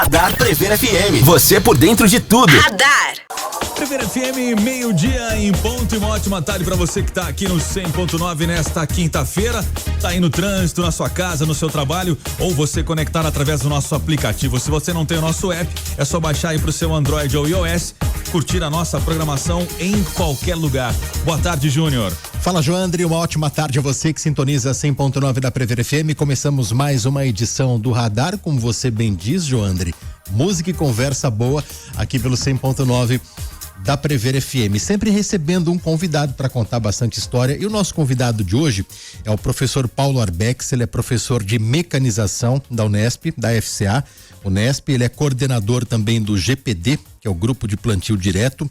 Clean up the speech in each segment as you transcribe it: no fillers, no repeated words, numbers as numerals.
Radar Prever FM. Você por dentro de tudo. Radar. Prever FM, meio-dia em ponto, e uma ótima tarde para você que tá aqui no 100.9 nesta quinta-feira. Tá aí no trânsito, na sua casa, no seu trabalho, ou você conectar através do nosso aplicativo. Se você não tem o nosso app, é só baixar aí pro seu Android ou iOS, curtir a nossa programação em qualquer lugar. Boa tarde, Júnior. Fala, Joandre, uma ótima tarde a você que sintoniza 100.9 da Prever FM. Começamos mais uma edição do Radar, como você bem diz, Joandre. Música e conversa boa aqui pelo 100.9 da Prever FM, sempre recebendo um convidado para contar bastante história. E o nosso convidado de hoje é o professor Paulo Arbex. Ele é professor de mecanização da Unesp, da FCA Unesp. Ele é coordenador também do GPD, que é o Grupo de Plantio Direto,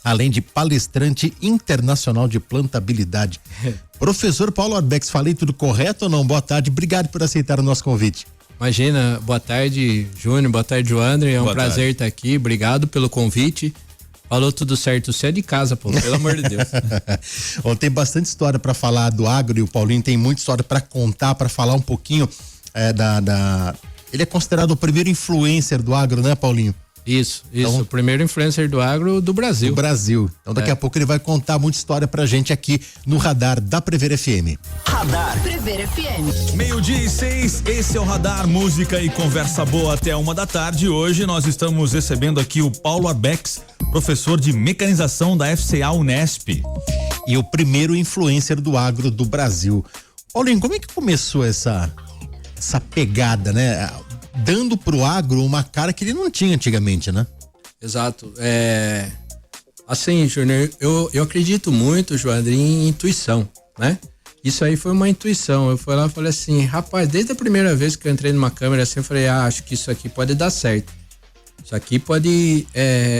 além de palestrante internacional de plantabilidade. Professor Paulo Arbex, falei tudo correto ou não? Boa tarde, obrigado por aceitar o nosso convite. Imagina, boa tarde, Júnior, boa tarde, Joandre, é um prazer estar aqui, obrigado pelo convite. Falou tudo certo, você é de casa, pô, pelo amor de Deus. Bom, tem bastante história para falar do agro, e o Paulinho tem muita história para contar, para falar um pouquinho ele é considerado o primeiro influencer do agro, né, Paulinho? Isso, então, o primeiro influencer do agro do Brasil. Do Brasil. Então daqui a pouco ele vai contar muita história pra gente aqui no Radar da Prever FM. Radar Prever FM. 12:06, esse é o Radar, música e conversa boa até 1h. Hoje nós estamos recebendo aqui o Paulo Arbex, professor de mecanização da FCA Unesp. E o primeiro influencer do agro do Brasil. Paulinho, como é que começou essa pegada, né? Dando pro agro uma cara que ele não tinha antigamente, né? Exato. Assim, Júnior, eu acredito muito, Joandre, em intuição, né? Isso aí foi uma intuição. Eu fui lá e falei assim, rapaz, desde a primeira vez que eu entrei numa câmera assim, eu falei, acho que isso aqui pode dar certo. Isso aqui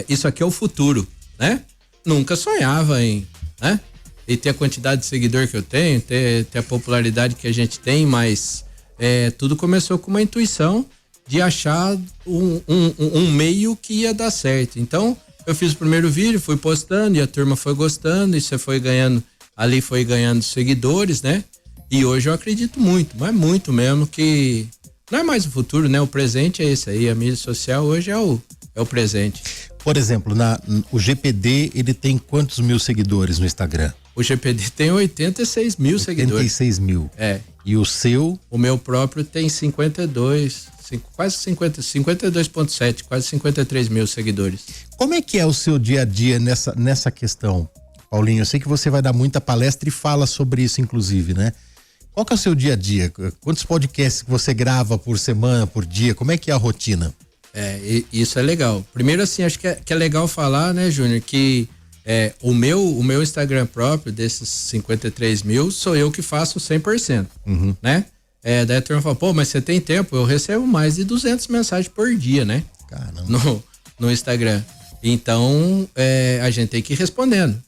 isso aqui é o futuro, né? Nunca sonhava em, né? E ter a quantidade de seguidor que eu tenho, ter a popularidade que a gente tem, mas tudo começou com uma intuição de achar um meio que ia dar certo. Então, eu fiz o primeiro vídeo, fui postando e a turma foi gostando, e você foi ganhando seguidores, né? E hoje eu acredito muito, mas muito mesmo, que não é mais o futuro, né? O presente é esse aí, a mídia social hoje é o presente. Por exemplo, o GPD, ele tem quantos mil seguidores no Instagram? O GPD tem 86 mil seguidores. 86 mil. É. E o seu? O meu próprio tem 52.7, quase 53 mil seguidores. Como é que é o seu dia a dia nessa questão, Paulinho? Eu sei que você vai dar muita palestra e fala sobre isso, inclusive, né? Qual que é o seu dia a dia? Quantos podcasts que você grava por semana, por dia? Como é que é a rotina? Isso é legal. Primeiro, assim, acho que é legal falar, né, Júnior, que o meu Instagram próprio, desses 53 mil, sou eu que faço 100%, né? Daí a turma fala, pô, mas você tem tempo? Eu recebo mais de 200 mensagens por dia, né? Caramba. No Instagram. Então, a gente tem que ir respondendo.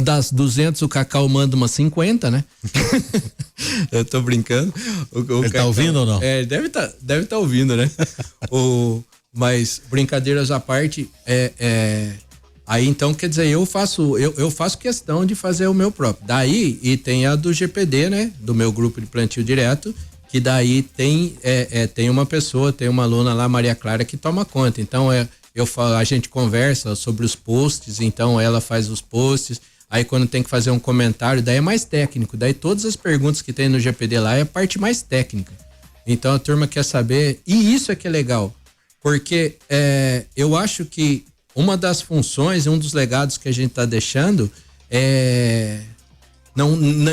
Das 200, o Cacau manda umas 50, né? Eu tô brincando. Ele Cacau, tá ouvindo ou não? Deve tá ouvindo, né? Mas brincadeiras à parte, aí então, quer dizer, eu faço questão de fazer o meu próprio. Daí, e tem a do GPD, né? Do meu grupo de plantio direto, que daí tem uma pessoa, tem uma aluna lá, Maria Clara, que toma conta. Então, a gente conversa sobre os posts, então ela faz os posts. Aí quando tem que fazer um comentário, daí é mais técnico. Daí todas as perguntas que tem no GPD lá é a parte mais técnica. Então a turma quer saber, e isso é que é legal, porque eu acho que uma das funções, um dos legados que a gente está deixando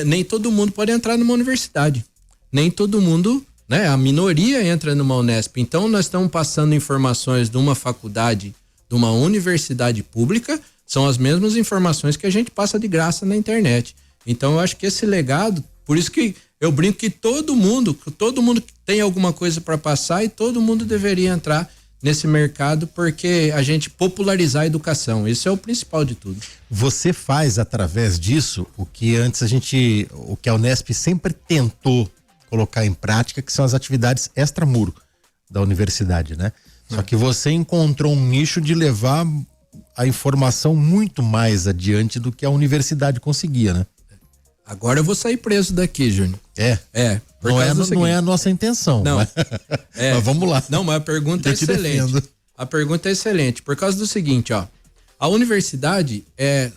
nem todo mundo pode entrar numa universidade. Nem todo mundo, né? A minoria entra numa Unesp. Então nós estamos passando informações de uma faculdade, de uma universidade pública, são as mesmas informações que a gente passa de graça na internet. Então eu acho que esse legado, por isso que eu brinco que todo mundo tem alguma coisa para passar e todo mundo deveria entrar nesse mercado, porque a gente popularizar a educação, isso é o principal de tudo. Você faz através disso o que a Unesp sempre tentou colocar em prática, que são as atividades extramuro da universidade, né? Só que você encontrou um nicho de levar a informação muito mais adiante do que a universidade conseguia, né? Agora eu vou sair preso daqui, Júnior. Não é a nossa intenção. Não. Mas vamos lá. Não, mas a pergunta é excelente. Defendo. A pergunta é excelente, por causa do seguinte, ó. A universidade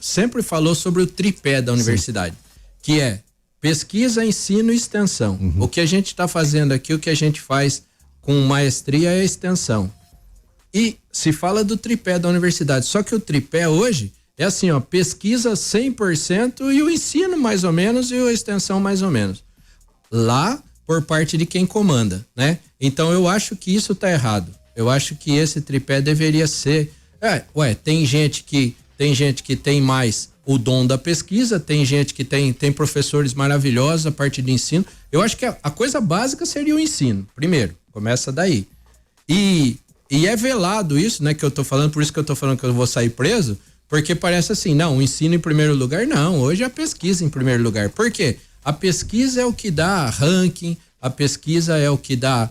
sempre falou sobre o tripé da universidade, que é pesquisa, ensino e extensão. O que a gente está fazendo aqui, o que a gente faz com maestria é extensão. E se fala do tripé da universidade, só que o tripé hoje é assim, ó, pesquisa 100% e o ensino mais ou menos e a extensão mais ou menos. Lá por parte de quem comanda, né? Então eu acho que isso tá errado. Eu acho que esse tripé deveria ser, tem gente que tem mais o dom da pesquisa, tem gente que tem professores maravilhosos a parte de ensino. Eu acho que a coisa básica seria o ensino, primeiro, começa daí. E é velado isso, né, que eu tô falando, por isso que eu tô falando que eu vou sair preso, porque parece assim, não, o ensino em primeiro lugar, não, hoje é a pesquisa em primeiro lugar. Por quê? A pesquisa é o que dá ranking, a pesquisa é o que dá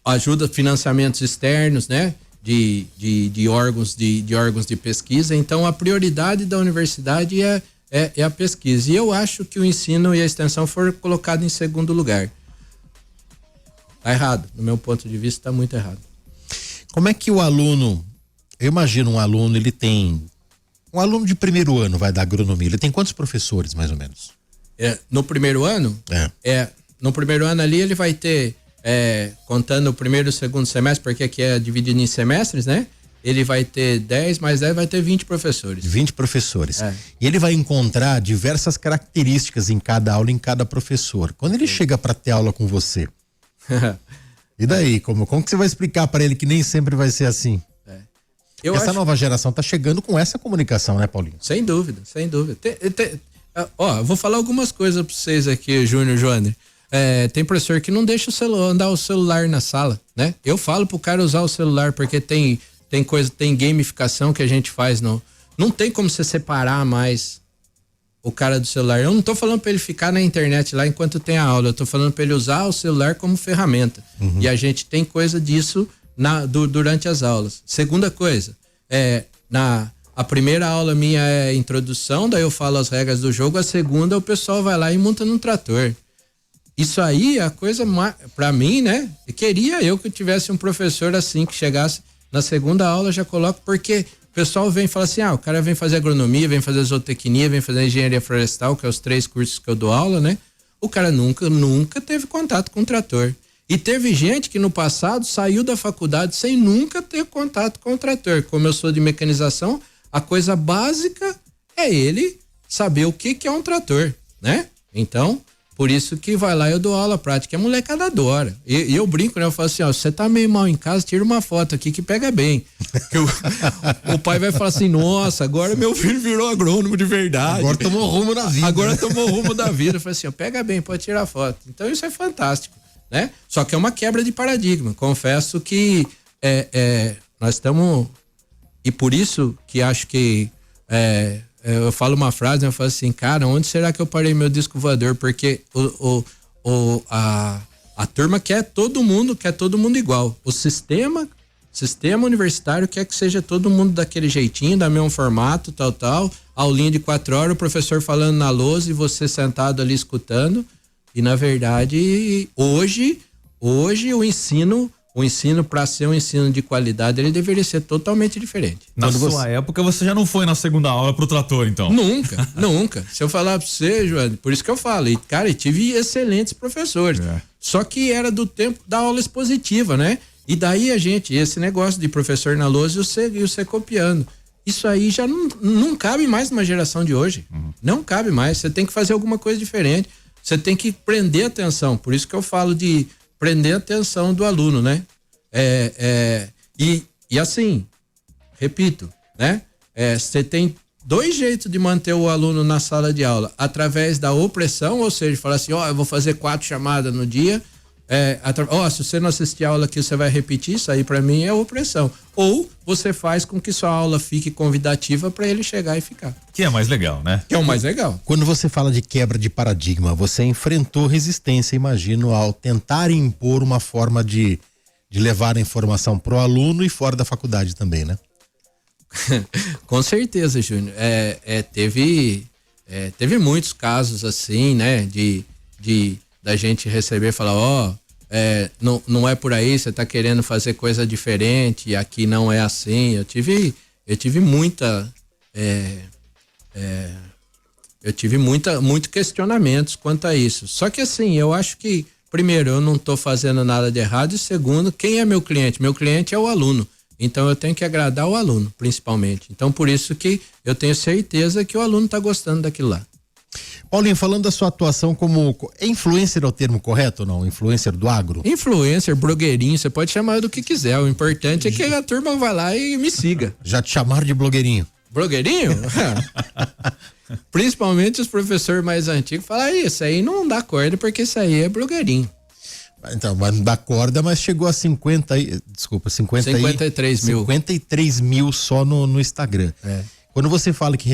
ajuda financiamentos externos, né? De órgãos de pesquisa. Então a prioridade da universidade é a pesquisa. E eu acho que o ensino e a extensão foram colocados em segundo lugar. Tá errado, no meu ponto de vista tá muito errado. Como é que o aluno, eu imagino um aluno, um aluno de primeiro ano vai dar agronomia, ele tem quantos professores mais ou menos? No primeiro ano? No primeiro ano ali ele vai ter, contando o primeiro e o segundo semestre, porque aqui é dividido em semestres, né? Ele vai ter 10 mais 10, vai ter 20 professores. 20 professores. E ele vai encontrar diversas características em cada aula, em cada professor. Quando ele chega para ter aula com você, e daí, como que você vai explicar para ele que nem sempre vai ser assim? Essa nova geração tá chegando com essa comunicação, né, Paulinho? Sem dúvida, sem dúvida. Eu vou falar algumas coisas para vocês aqui, Júnior, Joane. Tem professor que não deixa andar o celular na sala, né? Eu falo pro cara usar o celular porque tem gamificação que a gente faz, não tem como você separar mais o cara do celular. Eu não tô falando para ele ficar na internet lá enquanto tem a aula, eu tô falando para ele usar o celular como ferramenta. E a gente tem coisa disso durante as aulas. Segunda coisa, a primeira aula minha é introdução, daí eu falo as regras do jogo, a segunda o pessoal vai lá e monta num trator. Isso aí é a coisa pra mim, né? Queria eu que eu tivesse um professor assim, que chegasse na segunda aula, já coloco, porque o pessoal vem e fala assim, o cara vem fazer agronomia, vem fazer zootecnia, vem fazer engenharia florestal, que é os 3 cursos que eu dou aula, né? O cara nunca teve contato com o trator. E teve gente que no passado saiu da faculdade sem nunca ter contato com o trator. Como eu sou de mecanização, a coisa básica é ele saber o que é um trator, né? Então, por isso que vai lá e eu dou aula prática. A molecada adora. E eu brinco, né? Eu falo assim, você tá meio mal em casa, tira uma foto aqui que pega bem. O pai vai falar assim, nossa, agora meu filho virou agrônomo de verdade. Agora tomou rumo da vida. Agora tomou rumo da vida. Eu falo assim, pega bem, pode tirar foto. Então isso é fantástico, né? Só que é uma quebra de paradigma. Confesso que nós estamos... E por isso que acho que... eu falo uma frase, eu falo assim, cara, onde será que eu parei meu disco voador? Porque a turma quer todo mundo igual. O sistema universitário quer que seja todo mundo daquele jeitinho, da mesmo formato, tal, aulinha de 4 horas, o professor falando na lousa e você sentado ali escutando. E na verdade, hoje o ensino para ser um ensino de qualidade, ele deveria ser totalmente diferente. Na sua época, você já não foi na segunda aula pro trator, então? Nunca. Se eu falar pra você, Joane, por isso que eu falo, e tive excelentes professores. Só que era do tempo da aula expositiva, né? E daí esse negócio de professor na lousa e você copiando. Isso aí já não cabe mais numa geração de hoje. Não cabe mais. Você tem que fazer alguma coisa diferente. Você tem que prender atenção. Por isso que eu falo de prender a atenção do aluno, né? E assim, repito, né? Você tem 2 jeitos de manter o aluno na sala de aula, através da opressão, ou seja, falar assim, eu vou fazer 4 chamadas no dia, se você não assistir a aula aqui, você vai repetir, isso aí pra mim é opressão. Ou você faz com que sua aula fique convidativa para ele chegar e ficar. Que é mais legal, né? Que é o mais legal. Quando você fala de quebra de paradigma, você enfrentou resistência, imagino, ao tentar impor uma forma de levar a informação pro aluno e fora da faculdade também, né? Com certeza, Júnior. Teve muitos casos assim, né? Da gente receber e falar, não é por aí, você tá querendo fazer coisa diferente e aqui não é assim. Eu tive muito questionamentos quanto a isso. Só que assim, eu acho que, primeiro, eu não tô fazendo nada de errado, e segundo, quem é meu cliente? Meu cliente é o aluno. Então eu tenho que agradar o aluno, principalmente. Então por isso que eu tenho certeza que o aluno tá gostando daquilo lá. Paulinho, falando da sua atuação como influencer, é o termo correto ou não? Influencer do agro? Influencer, blogueirinho, você pode chamar do que quiser. O importante é que a turma vai lá e me siga. Já te chamaram de blogueirinho? Blogueirinho? Principalmente os professores mais antigos falam, isso aí não dá corda porque isso aí é blogueirinho. Então, mas não dá corda, mas chegou a 53 mil. 53 mil só no Instagram. Quando você fala que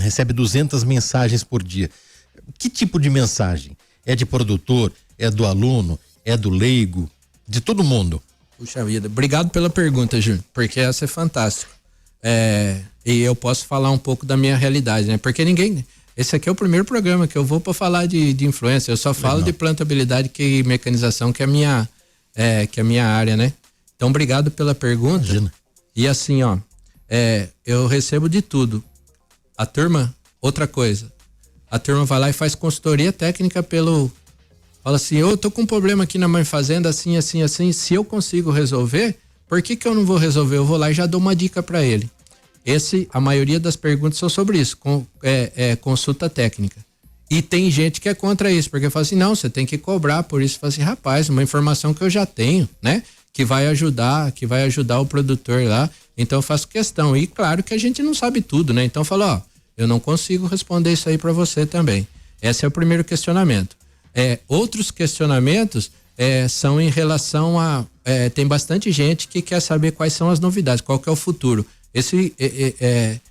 recebe 200 mensagens por dia, que tipo de mensagem? É de produtor? É do aluno? É do leigo? De todo mundo? Puxa vida, obrigado pela pergunta, Júnior, porque essa é fantástica. E eu posso falar um pouco da minha realidade, né? Porque esse aqui é o primeiro programa que eu vou para falar de influência. Eu só falo de plantabilidade e mecanização, que é a minha área, né? Então, obrigado pela pergunta. Imagina. E assim, eu recebo de tudo. A turma, outra coisa, a turma vai lá e faz consultoria técnica fala assim, eu tô com um problema aqui na minha fazenda, assim, assim, assim, se eu consigo resolver, por que eu não vou resolver? Eu vou lá e já dou uma dica para ele. A maioria das perguntas são sobre isso, consulta técnica. E tem gente que é contra isso, porque fala assim, não, você tem que cobrar por isso. Fala assim, rapaz, uma informação que eu já tenho, né? Que vai ajudar o produtor lá. Então eu faço questão. E claro que a gente não sabe tudo, né? Então eu falo, eu não consigo responder isso aí para você também. Esse é o primeiro questionamento. Outros questionamentos são em relação a... tem bastante gente que quer saber quais são as novidades, qual que é o futuro.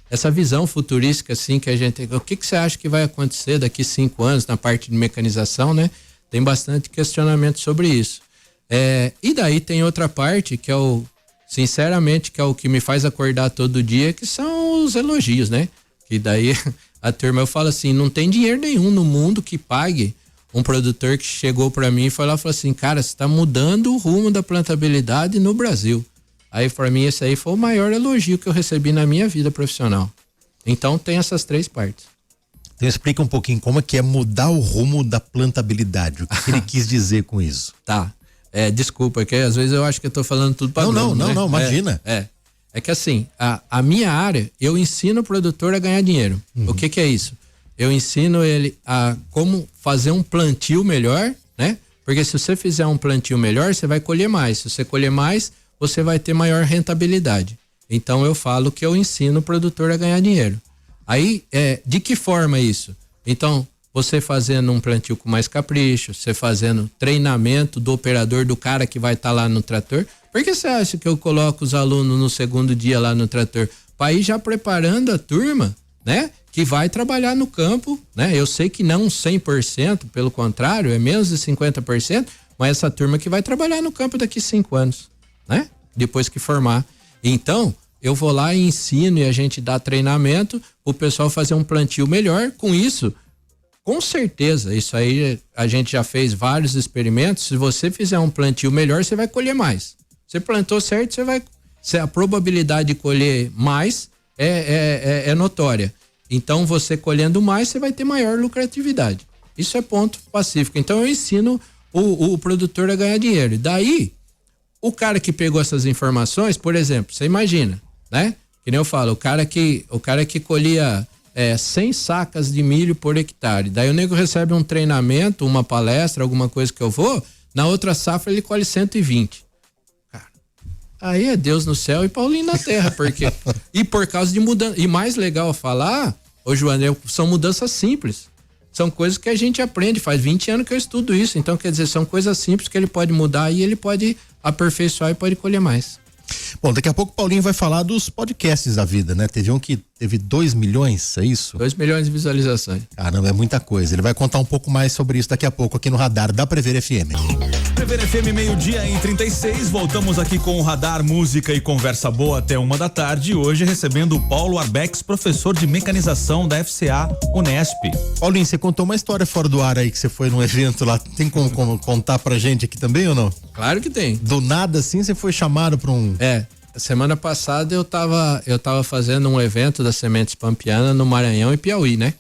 Essa visão futurística, assim, que a gente... O que você acha que vai acontecer daqui 5 anos na parte de mecanização, né? Tem bastante questionamento sobre isso. E daí tem outra parte que sinceramente, que é o que me faz acordar todo dia, que são os elogios, né? Que daí a turma, eu falo assim, não tem dinheiro nenhum no mundo que pague um produtor que chegou para mim e falou assim, cara, você tá mudando o rumo da plantabilidade no Brasil. Aí, para mim, esse aí foi o maior elogio que eu recebi na minha vida profissional. Então, tem essas 3 partes. Então, explica um pouquinho como é que é mudar o rumo da plantabilidade. O que ele quis dizer com isso? Tá. Desculpa, que às vezes eu acho que eu tô falando tudo para Não, imagina. É que assim, a minha área, eu ensino o produtor a ganhar dinheiro. O que é isso? Eu ensino ele a como fazer um plantio melhor, né? Porque se você fizer um plantio melhor, você vai colher mais. Se você colher mais, você vai ter maior rentabilidade. Então eu falo que eu ensino o produtor a ganhar dinheiro. Aí, de que forma isso? Então, você fazendo um plantio com mais capricho, você fazendo treinamento do operador, do cara que vai estar lá no trator. Por que você acha que eu coloco os alunos no segundo dia lá no trator? Para ir já preparando a turma, né? Que vai trabalhar no campo, né? Eu sei que não 100%, pelo contrário, é menos de 50%, mas essa turma que vai trabalhar no campo daqui 5 anos. Né? Depois que formar. Então, eu vou lá e ensino e a gente dá treinamento o pessoal fazer um plantio melhor. Com isso, com certeza, isso aí a gente já fez vários experimentos. Se você fizer um plantio melhor, você vai colher mais. Você plantou certo, a probabilidade de colher mais é notória. Então, você colhendo mais, você vai ter maior lucratividade. Isso é ponto pacífico. Então, eu ensino o produtor a ganhar dinheiro. E daí, o cara que pegou essas informações, por exemplo, você imagina, né? Que nem eu falo, o cara que colhia 100 sacas de milho por hectare. Daí o nego recebe um treinamento, uma palestra, alguma coisa que eu vou, na outra safra ele colhe 120. Cara, aí é Deus no céu e Paulinho na terra, porque e por causa de mudança, e mais legal falar, Joana, são mudanças simples. São coisas que a gente aprende, faz 20 anos que eu estudo isso, então quer dizer, são coisas simples que ele pode mudar e ele pode aperfeiçoar e pode colher mais. Bom, daqui a pouco o Paulinho vai falar dos podcasts da vida, né? Teve um que teve 2 milhões, é isso? 2 milhões de visualizações. Caramba, é muita coisa. Ele vai contar um pouco mais sobre isso daqui a pouco aqui no Radar da Prever FM. Prevere FM, 12:36. Voltamos aqui com o Radar, música e conversa boa até 1h da tarde. Hoje recebendo o Paulo Arbex, professor de mecanização da FCA Unesp. Paulinho, você contou uma história fora do ar aí que você foi num evento lá. Tem como contar pra gente aqui também ou não? Claro que tem. Do nada assim você foi chamado pra um... Semana passada eu tava fazendo um evento da Sementes Pampiana no Maranhão e Piauí, né?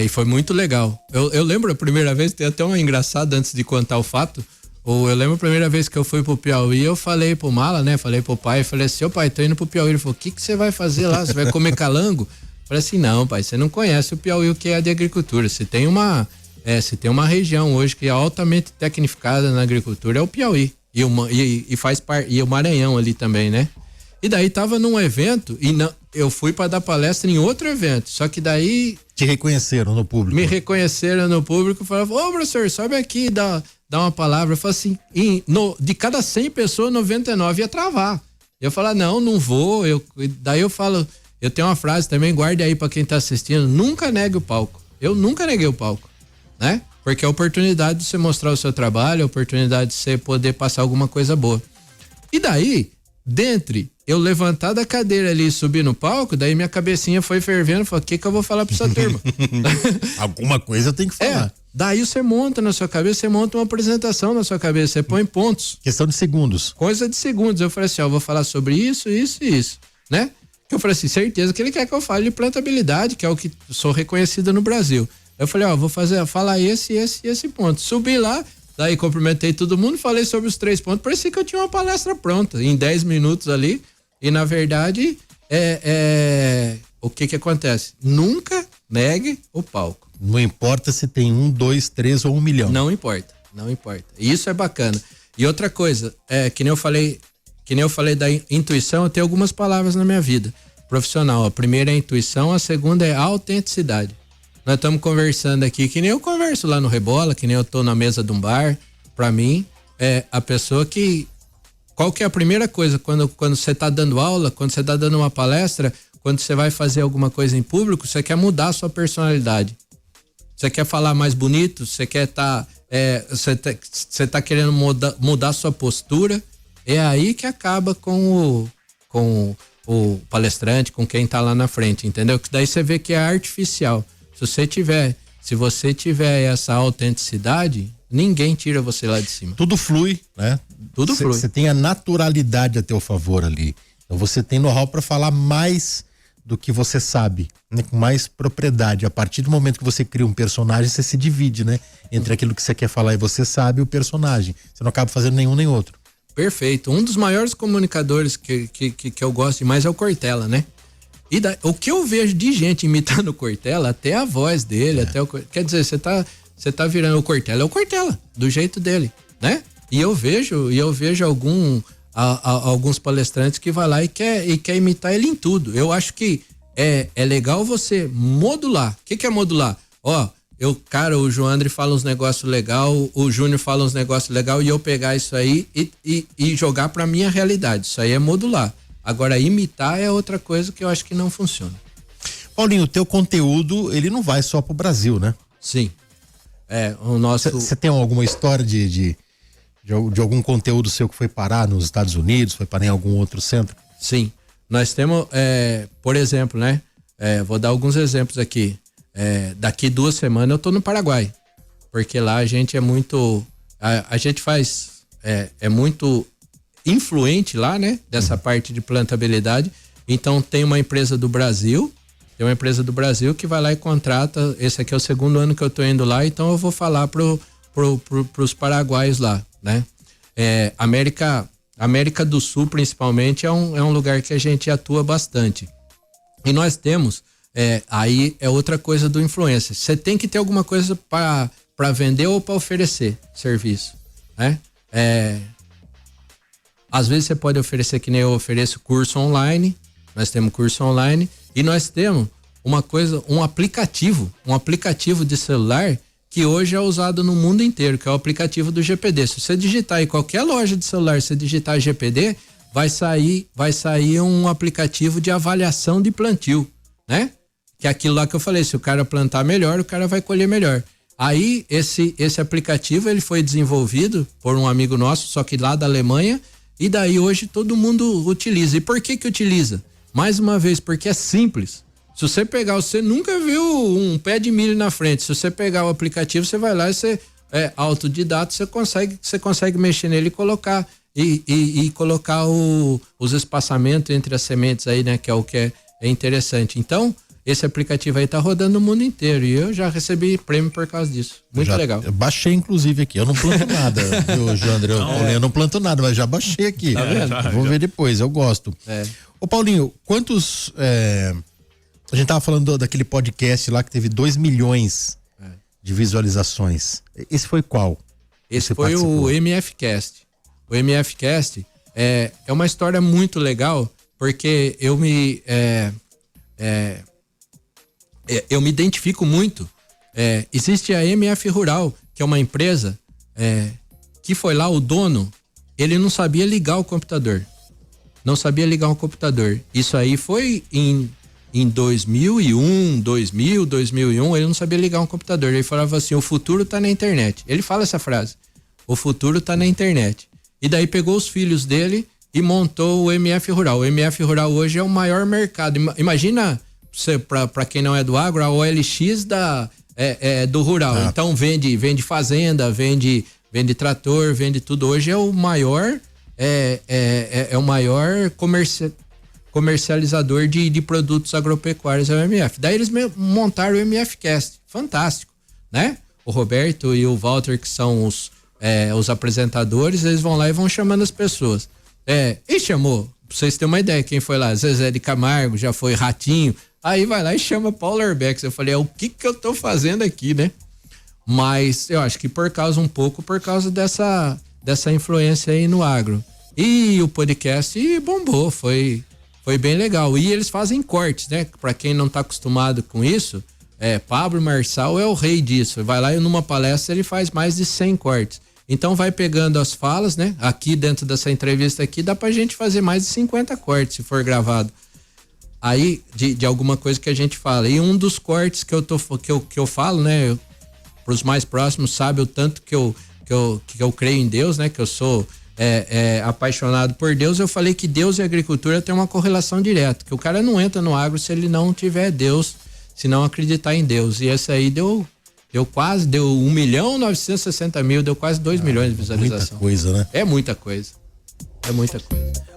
E foi muito legal. Eu lembro a primeira vez, tem até uma engraçada antes de contar o fato. Eu lembro a primeira vez que eu fui pro Piauí, eu falei pro Mala, né? Falei pro pai, falei assim, ô pai, tô indo pro Piauí. Ele falou, o que você vai fazer lá? Você vai comer calango? Eu falei assim, não, pai, você não conhece o Piauí, o que é de agricultura. Se tem uma região hoje que é altamente tecnificada na agricultura, é o Piauí. E faz parte, e o Maranhão ali também, né? E daí tava num evento e eu fui para dar palestra em outro evento, só que daí... Te reconheceram no público? Me reconheceram no público e falaram, ô professor, sobe aqui e dá uma palavra. Eu falei assim, de cada 100 pessoas, 99 ia travar. Eu falo, não vou. Daí eu falo, eu tenho uma frase também, guarde aí para quem tá assistindo, nunca negue o palco. Eu nunca neguei o palco, né? Porque é a oportunidade de você mostrar o seu trabalho, a oportunidade de você poder passar alguma coisa boa. E daí, eu levantar da cadeira ali e subir no palco, daí minha cabecinha foi fervendo, falei, o que eu vou falar pra essa turma? Alguma coisa eu tenho que falar. Daí você monta na sua cabeça, você monta uma apresentação na sua cabeça, você põe pontos. Questão de segundos. Coisa de segundos. Eu falei assim, eu vou falar sobre isso, isso e isso, né? Eu falei assim, certeza que ele quer que eu fale de plantabilidade, que é o que sou reconhecida no Brasil. Eu falei, vou falar esse ponto. Subi lá, daí cumprimentei todo mundo, falei sobre os 3 pontos, parecia que eu tinha uma palestra pronta, em 10 minutos ali, e na verdade, o que acontece? Nunca negue o palco. Não importa se tem 1, 2, 3 ou 1 milhão. Não importa. Isso é bacana. E outra coisa, que nem eu falei da intuição, eu tenho algumas palavras na minha vida profissional. A primeira é a intuição, a segunda é a autenticidade. Nós estamos conversando aqui, que nem eu converso lá no Rebola, que nem eu tô na mesa de um bar. Pra mim, a pessoa que... Qual que é a primeira coisa quando você tá dando aula, quando você tá dando uma palestra, quando você vai fazer alguma coisa em público, você quer mudar a sua personalidade. Você quer falar mais bonito, você quer você tá querendo mudar a sua postura. É aí que acaba com o palestrante, com quem tá lá na frente, entendeu? Que daí você vê que é artificial. Se você tiver essa autenticidade, ninguém tira você lá de cima. Tudo flui, né? Tudo flui. Você tem a naturalidade a teu favor ali. Então você tem know-how para falar mais do que você sabe, né? Com mais propriedade. A partir do momento que você cria um personagem, você se divide, né? Entre aquilo que você quer falar e você sabe, o personagem. Você não acaba fazendo nenhum nem outro. Perfeito. Um dos maiores comunicadores que eu gosto demais é o Cortella, né? E o que eu vejo de gente imitando o Cortella, até a voz dele, quer dizer, você tá virando o Cortella, é o Cortella, do jeito dele, né? E eu vejo alguns palestrantes que vai lá e quer imitar ele em tudo. Eu acho que é legal você modular. O que é modular? O Joandre fala uns negócios legal, o Júnior fala uns negócios legal e eu pegar isso aí e jogar pra minha realidade. Isso aí é modular. Agora, imitar é outra coisa que eu acho que não funciona. Paulinho, o teu conteúdo, ele não vai só pro Brasil, né? Sim. O nosso... Você tem alguma história de algum conteúdo seu que foi parar nos Estados Unidos, foi parar em algum outro centro? Sim. Nós temos, por exemplo, né? Vou dar alguns exemplos aqui. Daqui 2 semanas eu tô no Paraguai. Porque lá a gente é muito... A gente faz... É muito... influente lá, né? Dessa parte de plantabilidade. Então tem uma empresa do Brasil que vai lá e contrata. Esse aqui é o 2º ano que eu tô indo lá, então eu vou falar pros paraguaios lá, né? América do Sul, principalmente, é um lugar que a gente atua bastante. E nós temos, aí é outra coisa do influencer. Você tem que ter alguma coisa para vender ou para oferecer serviço, né? Às vezes você pode oferecer, que nem eu ofereço, curso online. Nós temos curso online e nós temos um aplicativo de celular que hoje é usado no mundo inteiro, que é o aplicativo do GPD. Se você digitar em qualquer loja de celular, se você digitar GPD, vai sair um aplicativo de avaliação de plantio, né? Que é aquilo lá que eu falei, se o cara plantar melhor, o cara vai colher melhor. Aí esse aplicativo ele foi desenvolvido por um amigo nosso, só que lá da Alemanha, e daí hoje todo mundo utiliza. E por que utiliza? Mais uma vez, porque é simples. Se você pegar, você nunca viu um pé de milho na frente. Se você pegar o aplicativo, você vai lá e você é autodidata, você consegue mexer nele e colocar colocar os espaçamentos entre as sementes aí, né? Que é o que é interessante. Então, esse aplicativo aí tá rodando no mundo inteiro e eu já recebi prêmio por causa disso. Muito legal. Eu baixei inclusive aqui. Eu não planto nada, viu, Joandre? Eu não planto nada, mas já baixei aqui. Tá vendo? Vou ver depois, eu gosto. Ô Paulinho, quantos... a gente tava falando daquele podcast lá que teve 2 milhões de visualizações. Esse foi qual? Esse foi o MFcast. O MFcast é uma história muito legal porque eu me identifico muito. Existe a MF Rural, que é uma empresa que foi lá, o dono, ele não sabia ligar o computador. Não sabia ligar um computador. Isso aí foi em 2001, 2001, ele não sabia ligar um computador. Ele falava assim, o futuro tá na internet. Ele fala essa frase, o futuro tá na internet. E daí pegou os filhos dele e montou o MF Rural. O MF Rural hoje é o maior mercado. Imagina, para quem não é do agro, a OLX do rural. Então vende fazenda, vende trator, vende tudo. Hoje é o maior o maior comercializador de produtos agropecuários, é o MF. Daí eles montaram o MFcast, fantástico, né? O Roberto e o Walter, que são os apresentadores, eles vão lá e vão chamando as pessoas. E chamou, pra vocês terem uma ideia, quem foi lá? Zezé de Camargo, já foi Ratinho, aí vai lá e chama Paulo Arbex. Eu falei, o que eu tô fazendo aqui, né? Mas eu acho que por causa dessa influência aí no agro. E o podcast bombou, foi bem legal. E eles fazem cortes, né? Pra quem não tá acostumado com isso, Pablo Marçal é o rei disso. Vai lá e numa palestra ele faz mais de 100 cortes. Então vai pegando as falas, né? Aqui dentro dessa entrevista aqui dá pra gente fazer mais de 50 cortes se for gravado. Aí de alguma coisa que a gente fala. E um dos cortes que eu falo, né? Pros mais próximos sabe o tanto que eu creio em Deus, né? Que eu sou apaixonado por Deus. Eu falei que Deus e agricultura tem uma correlação direta, que o cara não entra no agro se ele não tiver Deus, se não acreditar em Deus. E esse aí deu 1.960.000, deu quase 2 milhões de visualização. Muita coisa, né? É muita coisa.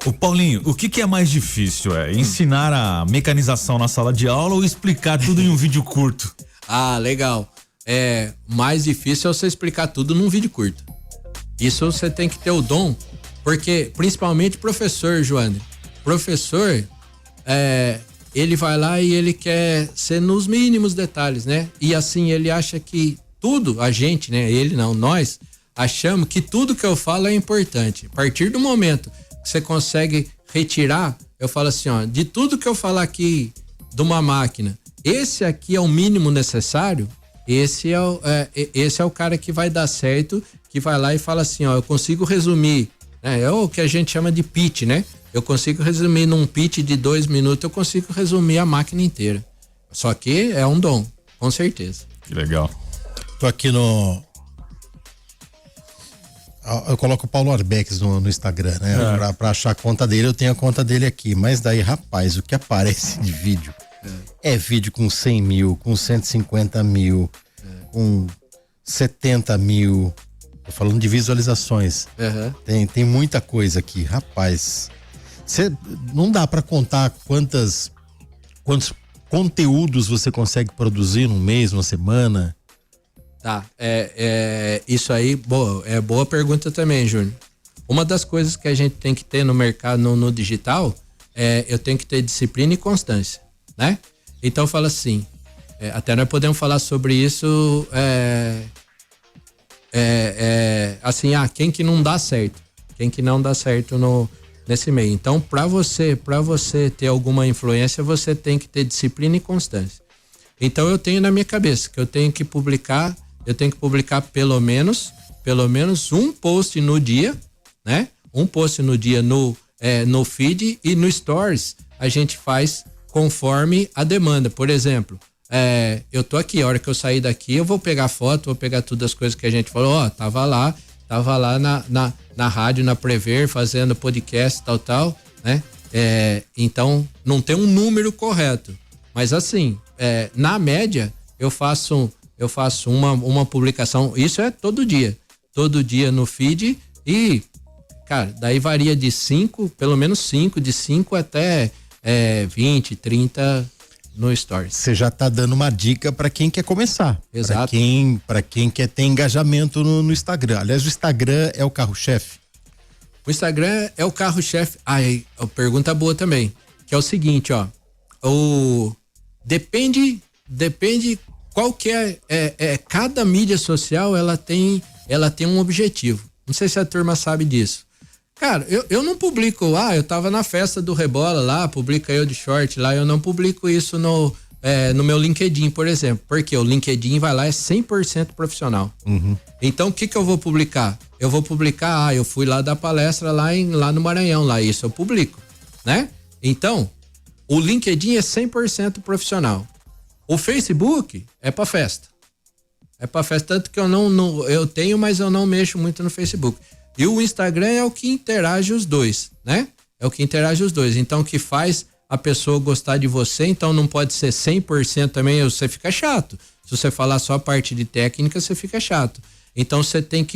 O Paulinho, o que é mais difícil? Ensinar a mecanização na sala de aula ou explicar tudo em um vídeo curto? Ah, legal. Mais difícil é você explicar tudo num vídeo curto. Isso você tem que ter o dom, porque principalmente professor, Joandre. Professor, ele vai lá e ele quer ser nos mínimos detalhes, né? E assim, ele acha que tudo, a gente, né? Ele não, nós achamos que tudo que eu falo é importante. A partir do momento que você consegue retirar, eu falo assim, ó, de tudo que eu falar aqui de uma máquina, esse aqui é o mínimo necessário, esse é o cara que vai dar certo, que vai lá e fala assim, ó, eu consigo resumir, né? É o que a gente chama de pitch, né? Eu consigo resumir num pitch de 2 minutos, eu consigo resumir a máquina inteira. Só que é um dom, com certeza. Que legal. Tô aqui eu coloco o Paulo Arbex no Instagram, né? Pra achar a conta dele, eu tenho a conta dele aqui. Mas daí, rapaz, o que aparece de vídeo é vídeo com 100 mil, com 150 mil, com 70 mil. Tô falando de visualizações. Tem muita coisa aqui, rapaz. Não dá pra contar quantos conteúdos você consegue produzir num mês, numa semana. Tá, isso aí, boa pergunta também, Júnior. Uma das coisas que a gente tem que ter no mercado, no digital, eu tenho que ter disciplina e constância, né? Então fala assim, até nós podemos falar sobre isso, assim, quem que não dá certo, nesse meio. Então, para você ter alguma influência, você tem que ter disciplina e constância. Então, eu tenho na minha cabeça que eu tenho que publicar pelo menos um post no dia, né? Um post no dia no feed, e no stories a gente faz conforme a demanda. Por exemplo, eu tô aqui, a hora que eu sair daqui, eu vou pegar foto, vou pegar tudo as coisas que a gente falou, tava lá na rádio, na Prever, fazendo podcast, tal, né? Então, não tem um número correto, mas assim, na média, eu faço uma publicação, isso é todo dia no feed e, cara, daí varia de 5, pelo menos 5, de 5 até 20, 30 no Stories. Você já tá dando uma dica para quem quer começar. Exato. Para quem quer ter engajamento no Instagram. Aliás, o Instagram é o carro-chefe. O Instagram é o carro-chefe. Pergunta boa também, que é o seguinte, depende qual que cada mídia social, ela tem um objetivo. Não sei se a turma sabe disso. Cara, eu não publico, eu tava na festa do Rebola lá, publica eu de short lá, eu não publico isso no meu LinkedIn, por exemplo, porque o LinkedIn vai lá, é 100% profissional. Uhum. Então, o que eu vou publicar? Eu vou publicar, eu fui lá dar palestra lá no Maranhão, lá, isso eu publico, né? Então, o LinkedIn é 100% profissional. O Facebook é pra festa. É pra festa, tanto que eu tenho, mas eu não mexo muito no Facebook. E o Instagram é o que interage os dois, né? É o que interage os dois. Então, o que faz a pessoa gostar de você, então não pode ser 100% também, você fica chato. Se você falar só a parte de técnica, você fica chato. Então,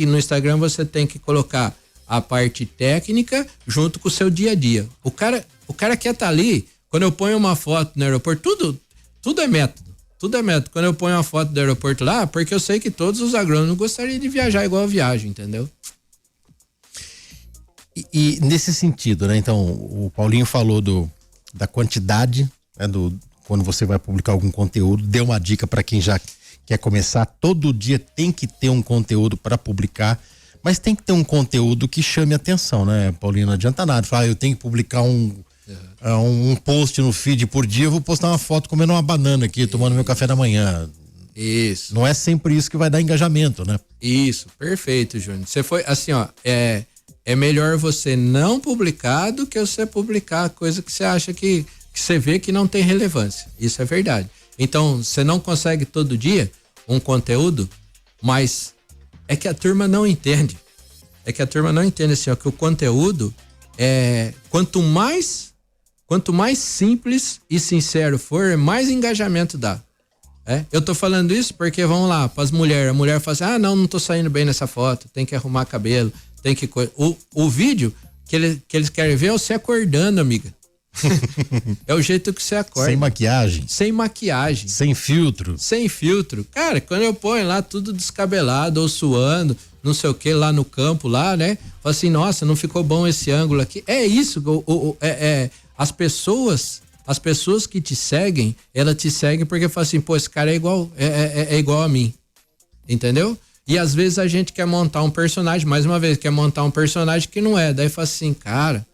no Instagram, você tem que colocar a parte técnica junto com o seu dia a dia. O cara quer estar ali, quando eu ponho uma foto no aeroporto, tudo é método. Tudo é método. Quando eu ponho uma foto do aeroporto lá, porque eu sei que todos os agrônomos gostariam de viajar igual eu viajo, entendeu? E nesse sentido, né? Então, o Paulinho falou da quantidade, né? Quando você vai publicar algum conteúdo, deu uma dica para quem já quer começar. Todo dia tem que ter um conteúdo para publicar, mas tem que ter um conteúdo que chame atenção, né, Paulinho? Não adianta nada falar, eu tenho que publicar um post no feed por dia, eu vou postar uma foto comendo uma banana aqui, tomando meu café da manhã. Isso. Não é sempre isso que vai dar engajamento, né? Isso, perfeito, Júnior. Você foi assim, é melhor você não publicar do que você publicar coisa que você acha que você vê que não tem relevância. Isso é verdade. Então, você não consegue todo dia um conteúdo, mas é que a turma não entende. Assim, que o conteúdo quanto mais simples e sincero for, mais engajamento dá. Eu tô falando isso porque, vamos lá, pras mulheres, a mulher fala assim, não tô saindo bem nessa foto, tem que arrumar cabelo, tem que... O vídeo que eles querem ver é você acordando, amiga. É o jeito que você acorda. Sem maquiagem. Sem filtro. Cara, quando eu ponho lá tudo descabelado ou suando, não sei o que, lá no campo, lá, né? Fala assim, nossa, não ficou bom esse ângulo aqui. É isso, as pessoas que te seguem, elas te seguem porque falam assim, pô, esse cara é igual a mim. Entendeu? E às vezes a gente quer montar um personagem, mais uma vez, quer montar um personagem que não é. Daí fala assim, cara,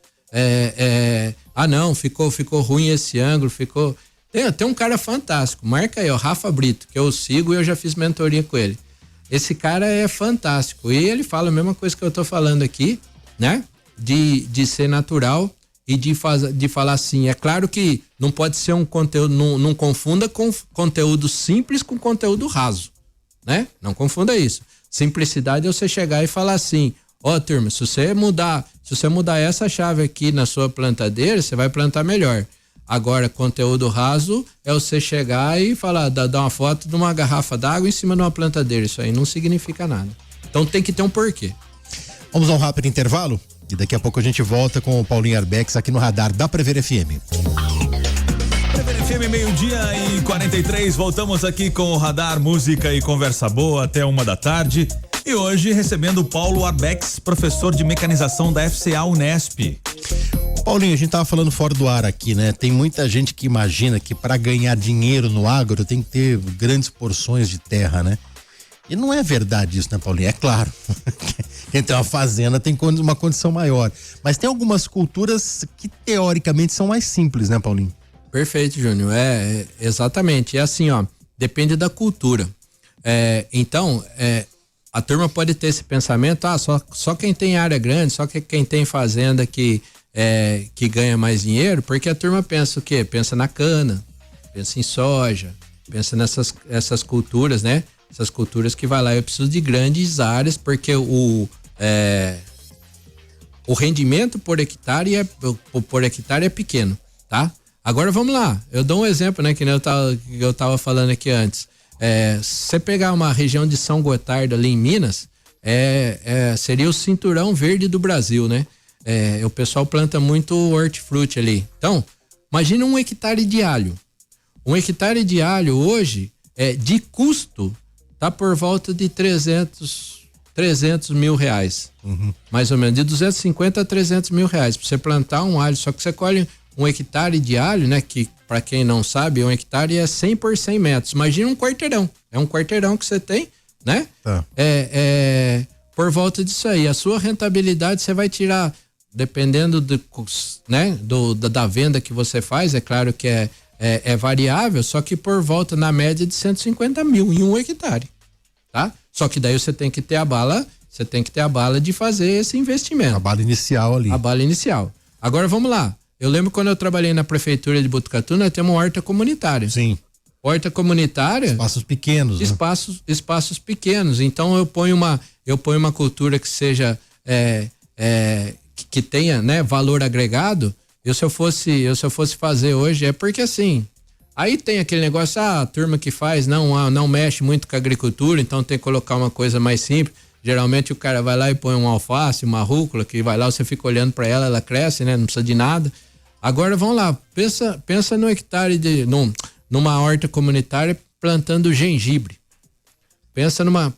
não, ficou ruim esse ângulo, ficou... Tem um cara fantástico, marca aí, Rafa Brito, que eu sigo e eu já fiz mentoria com ele. Esse cara é fantástico e ele fala a mesma coisa que eu tô falando aqui, né? De ser natural e de falar assim, é claro que não pode ser um conteúdo, não confunda com conteúdo simples com conteúdo raso, né? Não confunda isso. Simplicidade é você chegar e falar assim, turma, se você mudar essa chave aqui na sua plantadeira, você vai plantar melhor. Agora, conteúdo raso é você chegar e falar, dar uma foto de uma garrafa d'água em cima de uma plantadeira. Isso aí não significa nada. Então tem que ter um porquê. Vamos a um rápido intervalo e daqui a pouco a gente volta com o Paulinho Arbex aqui no radar da Prever FM. Prever FM, 12:43, voltamos aqui com o radar, música e conversa boa até 1h. E hoje recebendo o Paulo Arbex, professor de mecanização da FCA Unesp. Paulinho, a gente tava falando fora do ar aqui, né? Tem muita gente que imagina que para ganhar dinheiro no agro tem que ter grandes porções de terra, né? E não é verdade isso, né, Paulinho? É claro. Quem tem uma fazenda tem uma condição maior. Mas tem algumas culturas que teoricamente são mais simples, né, Paulinho? Perfeito, Júnior. Exatamente. É assim, depende da cultura. Então, a turma pode ter esse pensamento, só quem tem área grande, só quem tem fazenda que ganha mais dinheiro, porque a turma pensa o quê? Pensa na cana, pensa em soja, Pensa essas culturas, né? Essas culturas que vai lá, eu preciso de grandes áreas, porque o rendimento por hectare é pequeno, tá? Agora vamos lá, eu dou um exemplo, né? Que eu tava falando aqui antes. Se você pegar uma região de São Gotardo ali em Minas, seria o cinturão verde do Brasil, né? O pessoal planta muito hortifruti ali. Então, imagina 1 hectare de alho. 1 hectare de alho hoje, de custo, tá por volta de 300 mil reais. Mais ou menos, de 250 a 300 mil reais pra você plantar um alho. Só que você colhe 1 hectare de alho, né? Que pra quem não sabe, 1 hectare é 100 por 100 metros. Imagina um quarteirão. É um quarteirão que você tem, né? Tá. Por volta disso aí. A sua rentabilidade você vai tirar, dependendo da venda que você faz, é claro que é variável, só que por volta na média de 150 mil em 1 hectare, tá? Só que daí você tem que ter a bala de fazer esse investimento. A bala inicial ali. A bala inicial. Agora vamos lá. Eu lembro quando eu trabalhei na prefeitura de Botucatu, nós temos uma horta comunitária. Sim. Horta comunitária. Espaços pequenos. Espaços pequenos. Então eu ponho uma cultura que seja que tenha, né, valor agregado. Se eu fosse fazer hoje, porque assim, aí tem aquele negócio, a turma que faz não mexe muito com a agricultura, então tem que colocar uma coisa mais simples. Geralmente o cara vai lá e põe um alface, uma rúcula, que vai lá, você fica olhando para ela cresce, né? Não precisa de nada. Agora vamos lá, pensa no hectare numa horta comunitária plantando gengibre.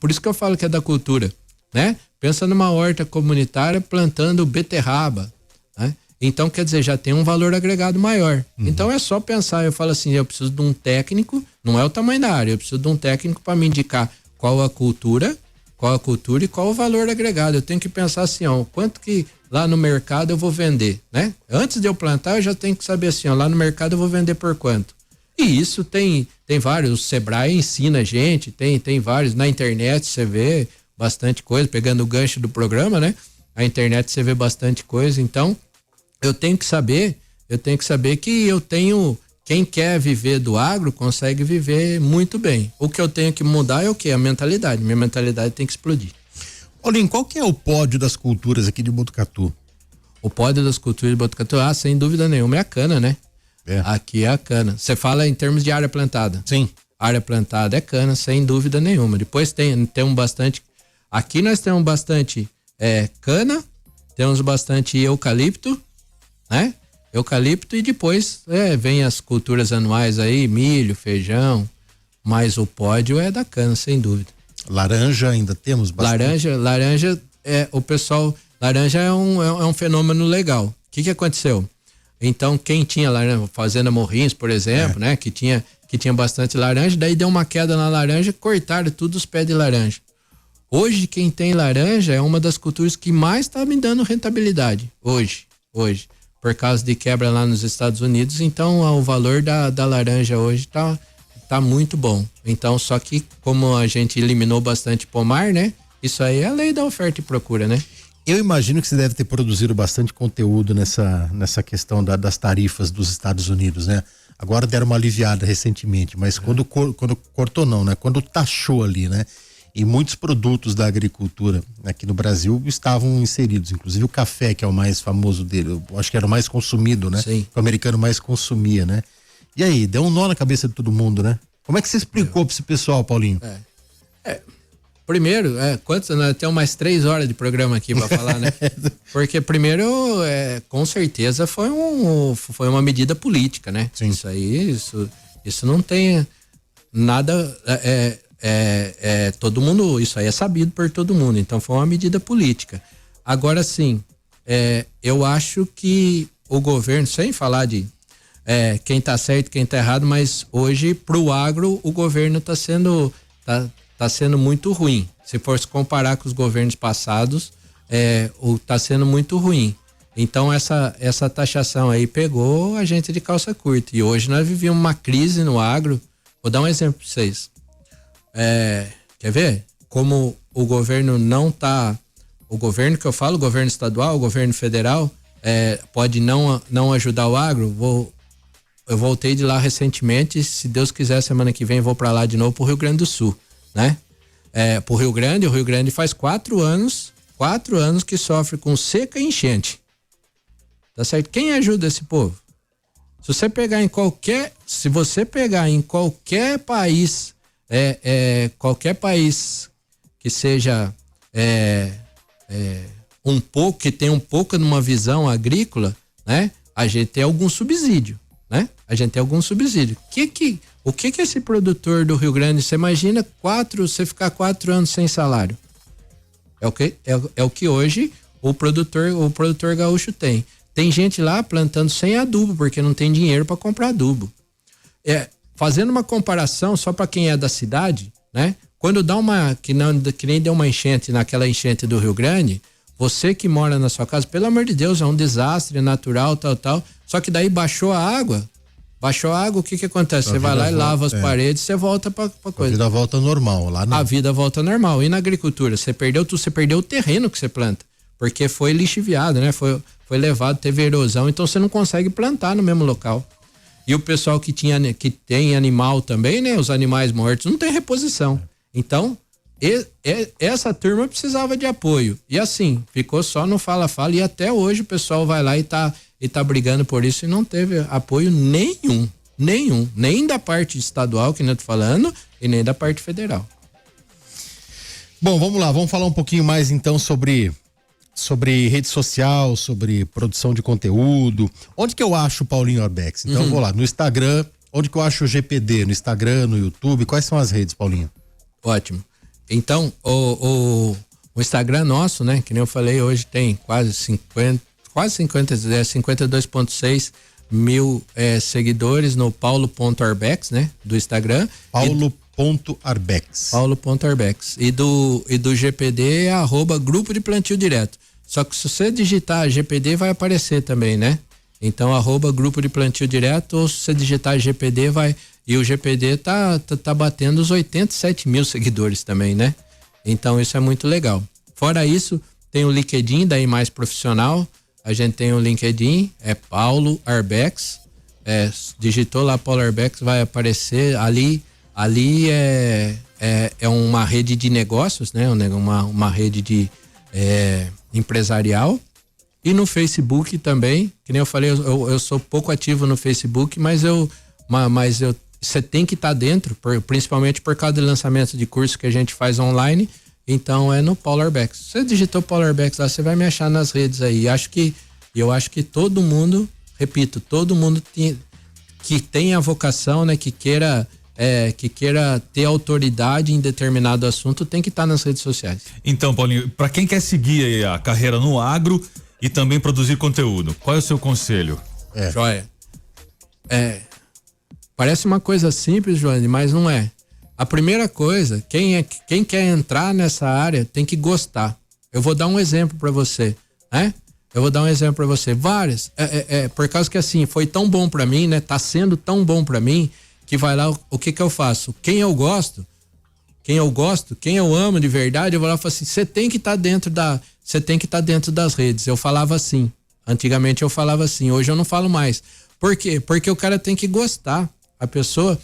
Por isso que eu falo que é da cultura, né? Pensa numa horta comunitária plantando beterraba, né? Então, quer dizer, já tem um valor agregado maior. Então é só pensar, eu falo assim, eu preciso de um técnico, não é o tamanho da área, eu preciso de um técnico para me indicar qual a cultura e qual o valor agregado. Eu tenho que pensar assim, quanto que lá no mercado eu vou vender, né? Antes de eu plantar, eu já tenho que saber assim, lá no mercado eu vou vender por quanto. E isso tem vários, o Sebrae ensina a gente, tem vários, na internet você vê bastante coisa, pegando o gancho do programa, né? A internet você vê bastante coisa, então eu tenho que saber que quem quer viver do agro consegue viver muito bem. O que eu tenho que mudar é o quê? A mentalidade. Minha mentalidade tem que explodir. Paulinho, qual que é o pódio das culturas aqui de Botucatu? O pódio das culturas de Botucatu, sem dúvida nenhuma, é a cana, né? Aqui é a cana. Você fala em termos de área plantada. Sim. Área plantada é cana, sem dúvida nenhuma. Depois temos bastante. Aqui nós temos bastante cana, temos bastante eucalipto, né? Eucalipto e depois vem as culturas anuais aí, milho, feijão, mas o pódio é da cana, sem dúvida. Laranja ainda temos bastante. Laranja laranja é um fenômeno legal. O que aconteceu? Então, quem tinha laranja, Fazenda Morrinhos, por exemplo, né? Que tinha bastante laranja, daí deu uma queda na laranja, cortaram tudo os pés de laranja. Hoje, quem tem laranja é uma das culturas que mais está me dando rentabilidade. Hoje. Por causa de quebra lá nos Estados Unidos, então o valor da laranja hoje tá muito bom. Então, só que como a gente eliminou bastante pomar, né? Isso aí é a lei da oferta e procura, né? Eu imagino que você deve ter produzido bastante conteúdo nessa questão das tarifas dos Estados Unidos, né? Agora deram uma aliviada recentemente, mas quando cortou não, né? Quando taxou ali, né? E muitos produtos da agricultura aqui no Brasil estavam inseridos, inclusive o café, que é o mais famoso dele, eu acho que era o mais consumido, né? Sim. O americano mais consumia, né? E aí, deu um nó na cabeça de todo mundo, né? Como é que você explicou para esse pessoal, Paulinho? Primeiro, nós temos mais 3 horas de programa aqui para falar, né? Porque primeiro, com certeza foi uma medida política, né? Sim. Isso não tem nada, todo mundo, isso aí é sabido por todo mundo, então foi uma medida política. Agora sim, eu acho que o governo, sem falar de quem tá certo, quem tá errado, mas hoje pro agro o governo tá sendo muito ruim. Se for se comparar com os governos passados, tá sendo muito ruim. Então essa taxação aí pegou a gente de calça curta. E hoje nós vivíamos uma crise no agro. Vou dar um exemplo para vocês. Quer ver? Como o governo o governo que eu falo, o governo estadual, o governo federal, pode não ajudar o agro. voltei de lá recentemente, se Deus quiser, semana que vem vou para lá de novo, pro Rio Grande do Sul, né? Pro Rio Grande faz 4 anos que sofre com seca e enchente. Tá certo? Quem ajuda esse povo? Se você pegar em qualquer país, qualquer país que seja que tenha um pouco de uma visão agrícola, né? A gente tem algum subsídio, né? O que esse produtor do Rio Grande, você imagina você ficar 4 anos sem salário? É o que hoje o produtor gaúcho tem. Tem gente lá plantando sem adubo, porque não tem dinheiro para comprar adubo. Fazendo uma comparação só para quem é da cidade, né? Quando dá que nem deu uma enchente, naquela enchente do Rio Grande, você que mora na sua casa, pelo amor de Deus, é um desastre natural, tal. Só que daí baixou a água, o que acontece? Você vai lá e lava as paredes, você volta pra coisa. A vida volta normal lá, né? A vida volta normal. E na agricultura, você perdeu o terreno que você planta, porque foi lixiviado, né? Foi levado, teve erosão, então você não consegue plantar no mesmo local. E o pessoal que tem animal também, né? Os animais mortos, não tem reposição. Então, essa turma precisava de apoio. E assim, ficou só no fala-fala, e até hoje o pessoal vai lá e tá brigando por isso, e não teve apoio nenhum, nem da parte estadual, que eu tô falando, e nem da parte federal. Bom, vamos lá, vamos falar um pouquinho mais então sobre rede social, sobre produção de conteúdo. Onde que eu acho o Paulinho Arbex? Então, vou lá, no Instagram. Onde que eu acho o GPD? No Instagram, no YouTube? Quais são as redes, Paulinho? Ótimo. Então, o Instagram nosso, né? Que nem eu falei, hoje tem quase 52.6 mil seguidores no paulo.arbex, né? Do Instagram. Paulo.arbex. E do GPD é @grupo de plantio direto. Só que se você digitar GPD vai aparecer também, né? Então @grupo de plantio direto, ou se você digitar GPD vai. E o GPD tá batendo os 87 mil seguidores também, né? Então isso é muito legal. Fora isso, tem o LinkedIn, daí mais profissional. A gente tem o LinkedIn, é Paulo Arbex. Digitou lá Paulo Arbex, vai aparecer ali. Ali é uma rede de negócios, né? Uma rede de empresarial. E no Facebook também, que nem eu falei, eu sou pouco ativo no Facebook, mas você tem que estar dentro, principalmente por causa do lançamento de curso que a gente faz online. Então é no Paulo Arbex. Se você digitou Paulo Arbex lá, você vai me achar nas redes aí. Eu acho que todo mundo, repito, todo mundo que tem a vocação, né, que queira ter autoridade em determinado assunto, tem que estar nas redes sociais. Então, Paulinho, para quem quer seguir a carreira no agro e também produzir conteúdo, qual é o seu conselho? Joia. Parece uma coisa simples, Joane, mas não é. A primeira coisa, quem quer entrar nessa área tem que gostar. Eu vou dar um exemplo para você, né? Várias. Por causa que assim, foi tão bom para mim, né? Tá sendo tão bom para mim, que vai lá, o que eu faço? Quem eu gosto, quem eu amo de verdade, eu vou lá e falo assim, você tem que estar dentro das redes. Eu falava assim, antigamente eu falava assim, hoje eu não falo mais. Por quê? Porque o cara tem que gostar. A pessoa,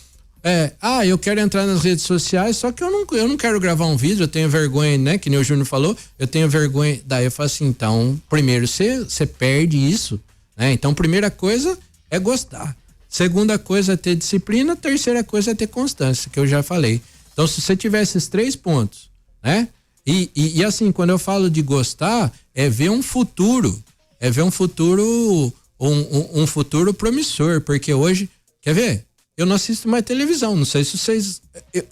eu quero entrar nas redes sociais, só que eu não quero gravar um vídeo, eu tenho vergonha, né? Que nem o Júnior falou, eu tenho vergonha. Daí eu falo assim, então, primeiro você perde isso, né? Então, primeira coisa é gostar. Segunda coisa é ter disciplina, terceira coisa é ter constância, que eu já falei. Então, se você tiver esses 3 pontos, né? E assim, quando eu falo de gostar, é ver um futuro, um futuro promissor, porque hoje, quer ver? Eu não assisto mais televisão, não sei se vocês,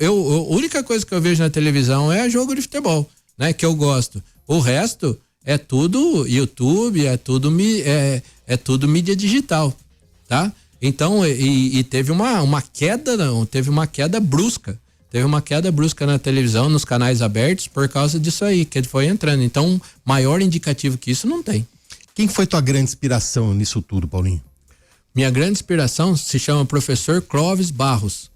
a única coisa que eu vejo na televisão é jogo de futebol, né? Que eu gosto. O resto é tudo YouTube, é tudo mídia digital, tá? Então, teve uma queda, teve uma queda brusca na televisão, nos canais abertos, por causa disso aí, que ele foi entrando. Então, maior indicativo que isso não tem. Quem foi tua grande inspiração nisso tudo, Paulinho? Minha grande inspiração se chama professor Clóvis Barros.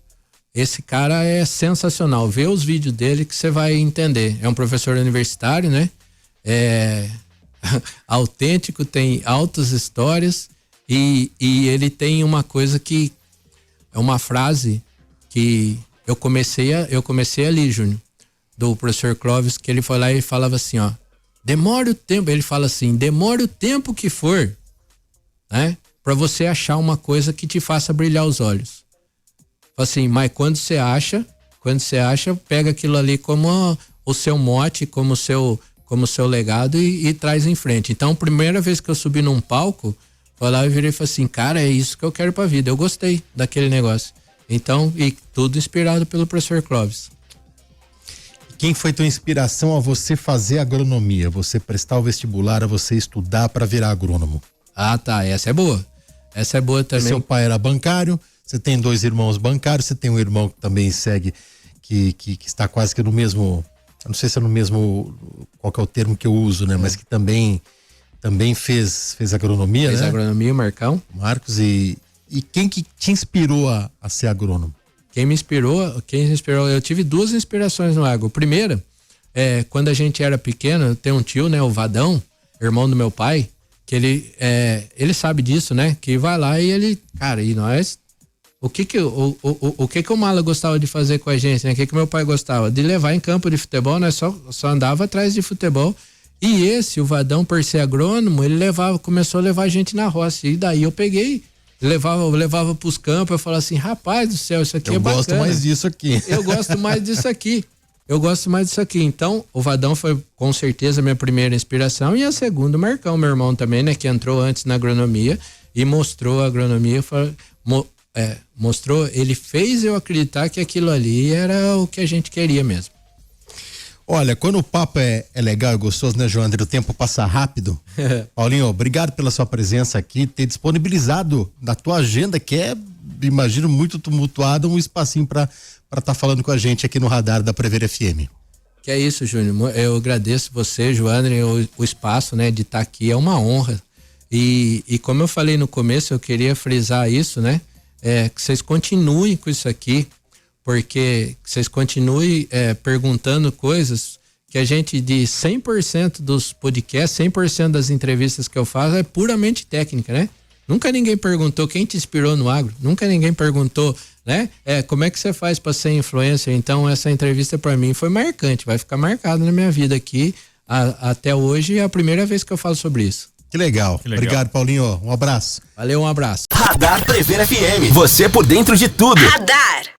Esse cara é sensacional. Vê os vídeos dele que você vai entender. É um professor universitário, né? É autêntico, tem altas histórias E ele tem uma coisa que é uma frase que eu comecei ali, Júnior, do professor Clóvis, que ele foi lá e falava assim, ó, demora o tempo, ele fala assim, demora o tempo que for, né, para você achar uma coisa que te faça brilhar os olhos. Assim, mas quando você acha, pega aquilo ali como o seu mote, como o seu legado e traz em frente. Então, a primeira vez que eu subi num palco, foi lá e virei e falei assim, cara, é isso que eu quero pra vida. Eu gostei daquele negócio. Então, e tudo inspirado pelo professor Clóvis. Quem foi tua inspiração a você fazer agronomia? Você prestar o vestibular, a você estudar para virar agrônomo? Ah, tá. Essa é boa. Essa é boa também. Seu pai era bancário, você tem 2 irmãos bancários, você tem um irmão que também segue, que está quase que no mesmo, eu não sei se é no mesmo, qual que é o termo que eu uso, né? Mas que também fez agronomia, fez, né? Agronomia, Marcão. Marcos, e quem que te inspirou a ser agrônomo? Quem me inspirou, eu tive 2 inspirações no agro. Primeira, quando a gente era pequeno, tem um tio, né, o Vadão, irmão do meu pai, que ele sabe disso, né, que vai lá e ele, cara, e nós, o que o Mala gostava de fazer com a gente, né, o que meu pai gostava? De levar em campo de futebol, nós só andava atrás de futebol. E o Vadão, por ser agrônomo, ele começou a levar a gente na roça. E daí eu peguei, levava pros campos, eu falava assim, rapaz do céu, isso aqui é bacana. Eu gosto mais disso aqui. Eu gosto mais disso aqui. Então, o Vadão foi com certeza a minha primeira inspiração. E a segunda, o Marcão, meu irmão também, né? Que entrou antes na agronomia e mostrou a agronomia, ele fez eu acreditar que aquilo ali era o que a gente queria mesmo. Olha, quando o papo é legal e gostoso, né, João André? O tempo passa rápido. Paulinho, obrigado pela sua presença aqui, ter disponibilizado na tua agenda, que é, imagino, muito tumultuada, um espacinho para estar falando com a gente aqui no Radar da Prever FM. Que é isso, Júnior. Eu agradeço você, João André, o espaço, né, de estar aqui. É uma honra. E como eu falei no começo, eu queria frisar isso, né? Que vocês continuem com isso aqui. Porque vocês continuem perguntando coisas que a gente, de 100% dos podcasts, 100% das entrevistas que eu faço é puramente técnica, né? Nunca ninguém perguntou quem te inspirou no agro, nunca ninguém perguntou, né? Como é que você faz para ser influencer? Então essa entrevista para mim foi marcante, vai ficar marcada na minha vida aqui até hoje, é a primeira vez que eu falo sobre isso. Que legal. Obrigado, Paulinho. Um abraço. Valeu, um abraço. Radar Prever FM. Você por dentro de tudo. Radar.